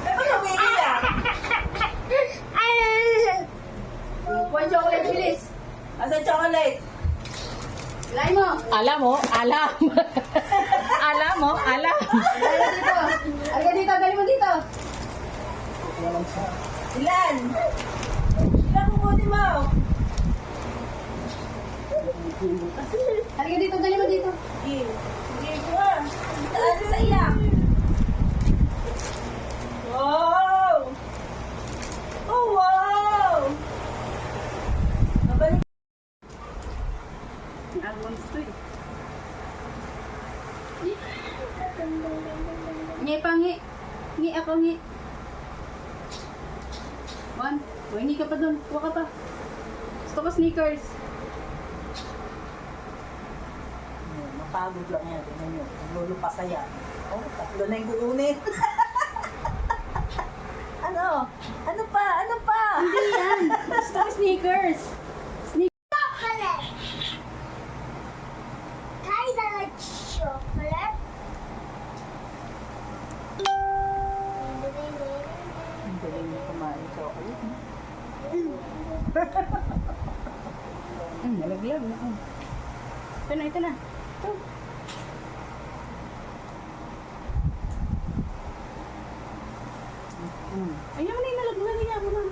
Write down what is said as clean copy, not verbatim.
Ano umiiyak? One chocolate, bilis. Asan chocolate? Ilay mo. Alam mo, alam. Alam mo, alam. Ilay mo dito. Halika dito, dali mo dito. Ilan? Ilan kukunin mo? Halika dito, dali mo dito. Sige. Sige ko ah. Saan sa iyak? Wow! Oh, wow! Mabalik. Almonds to eh. Ngi pa, ngi. Ngi ako, ngi. One. O, hindi ka pa dun. Huwag ka pa. Gusto ko sneakers. Mapagod lang yan. Tingnan nyo. Naglulupas na yan. Oh, tatlo na yung kukunin. Ano? Ano pa? Ano pa? Hindi yan. Gusto ko sneakers. Chocolate. Try the chocolate. Ang galing niya kumain chocolate. Nalaglag na. Oh. Ito na, ito na. Ito. Ayaw mo na yung nalaglag. Ayaw mo na.